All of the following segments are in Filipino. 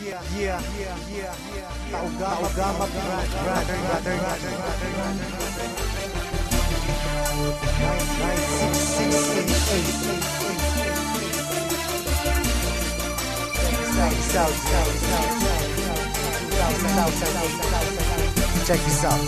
Taugama Check this out.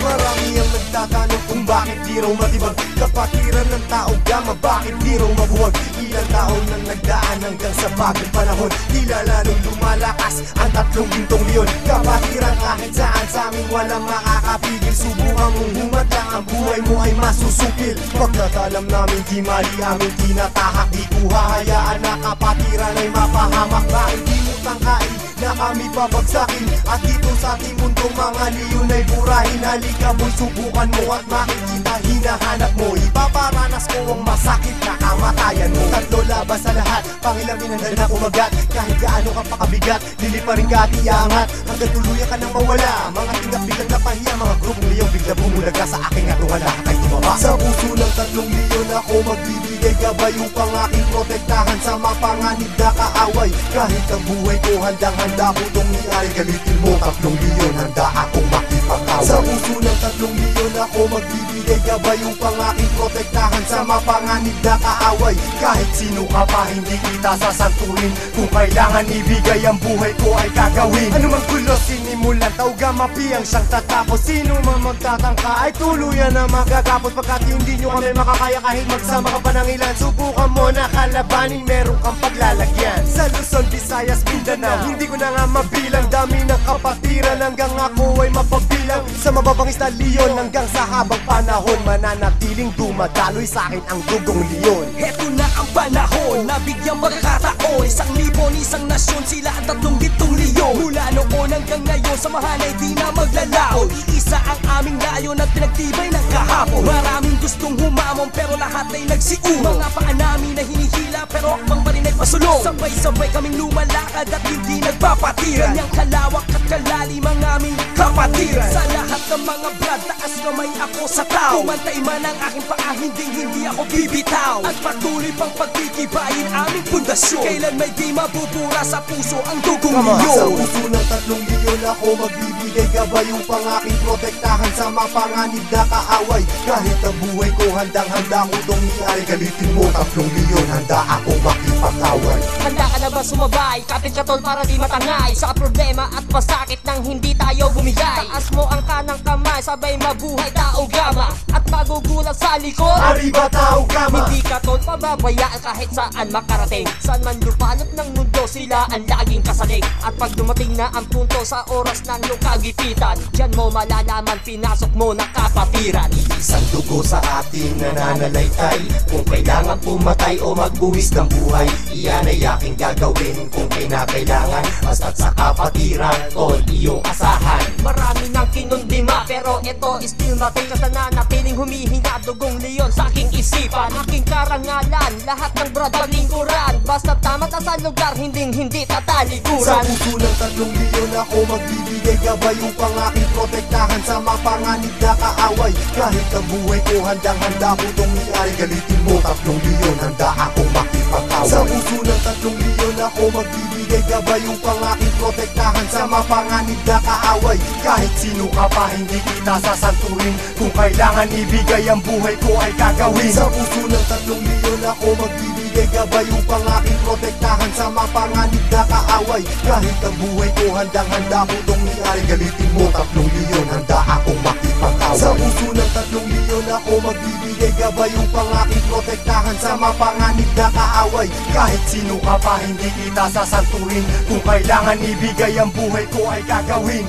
Marami ang nagtatanong kung bakit di raw matibag kapatiran ng tao gama, bakit di raw mabuwag. Ilang taon nang nagdaan hanggang sa bagong panahon, tila lalong lumalakas ang tatlong gintong leon. Kapatiran kahit saan sa amin walang makakapigil. Subukan mong humatang, ang buhay mo ay masusukil. Pagkatalam namin di mali aming tinatahak, di ko hahayaan na kapatiran ay mapahamak. Bakit di mo tangkain na kami babagsakin? At dito sa ating mundong mga leon ay burahin. Halika boy, subukan mo at makikita hinahanap mo. Ipaparanas ko ang masakit na kamatayan mo. Tatlo labas sa lahat, pangilamin hanggang na kumagat. Kahit gaano ka pakabigat, liliparin ka at iangat hanggang tuluyan ka nang mawala. Mga tingap biglang napahiya, mga grupong liyong bigla bumulaga sa aking atungan. Lahat ay tumaba. Sa puso ng tatlong leon ako magbibigay gabay upang aking protektahan sa mapanganib na kaaway. Kahit ang buhay ko handang-handa ko itong iay. Galitin mo tatlong leon, handa akong makipag-away. Sa puso ng tatlong leon ako magbibigay gabay upang aking protektahan sa mapanganib na kaaway. Kahit sino ka pa hindi kita sasanturin, kung kailangan ibigay ang buhay ko ay gagawin. Ano mang gulo sinimulan, taugama piyang siyang tatapos. Sino man magtatangka ay tuluyan na magagapos. Pagkat hindi nyo kami makakaya kahit magsama ka pa ng ilan. Subukan mo na kalabanin, meron kang paglalagyan. Sa Luzon, Visayas, Mindanao, hindi ko na nga mabilang. Dami ng kapatiran hanggang ako ay mapagbilang. Sa mababang istalyon hanggang sa habang panahon, mananatiling dumadaloy sa akin ang dugong leon. Heto na ang panahon, nabigyang magkakataon. Isang libon, isang nasyon, sila ang tatlong gintong leon. Mula noon hanggang ngayon, samahan ay di na maglalaon. Iisa ang aming layon at pinagtibay ng kahapon. Maraming gustong humamon pero lahat ay nagsiuno. Mga paa namin na hinihila pero akbang pa rin ay pasulong. Sabay-sabay kaming lumalakad at hindi nagpapatiran. Ganyang kalawak at kalalim ang aming kapatiran. Sa lahat ng mga brad, taas kamay ako sa tao. Kumantay man ang aking paa, hindi ako bibitaw. At patuloy pang pagtitibayin aming pundasyon. Kailan may di mabubura sa puso ang dugong leon. Sa puso ng tatlong leon ako magbibigay gabay upang aking protektahan sa mapanganib na kaaway. Kahit ang buhay ko handang-handa ko itong iay. Galitin mo tatlong leon, handa akong makipag-away. Handa ka na ba sumabay? Kapit ka tol para di matangay sa problema at masakit nang hindi tayo bumigay. Taas mo ang kanang kamay, sabay mabuhay taugama. At magugulat sa likod, Arriba taugama. hindi ka tol pababayaan kahit saan makarating. Saan man lupalot ng mundo, sila ang laging kasalig. At pag dumating na ang punto sa oras ng iyong kagipitan, diyan mo malalaman, pinasok mo na kapatiran. Isang dugo sa ating nananalaytay. Kung kailangan pumatay o magbuwis ng buhay, iyan ay aking gagawin kung kinakailangan. Basta't sa kapatiran, tol, iyong asahan. Marami nang kinundima pero ito still nothing. Kasi nanatiling humihinga dugong leon sa aking isipan. Aking karangalan, lahat ng brad palingkuran. Basta tama ta sa lugar, hindi tatalikuran. Sa puso ng tatlong leon ako magbibigay gabay upang aking protektahan sa mapanganib na kaaway. Kahit ang buhay ko handang-handa ko itong iay. Galitin mo tatlong leon, handa akong makipag-away. Sa puso ng tatlong leon ako magbibigay gabay upang aking protektahan sa mapanganib na kaaway. Kahit sino ka pa hindi kita sasanturin, kung kailangan ibigay ang buhay ko ay gagawin. Sa puso ng tatlong leon ako magbibigay gabay upang aking protektahan sa mapanganib na kaaway. Kahit ang buhay ko handang-handa ko itong iay. Galitin mo tatlong leon, handa akong makipag-away. Sa puso ng tatlong leon ako magbibigay gabay upang aking protektahan sa mapanganib na kaaway. Kahit sino ka pa hindi kita sasanturin, kung kailangan ibigay ang buhay ko ay gagawin.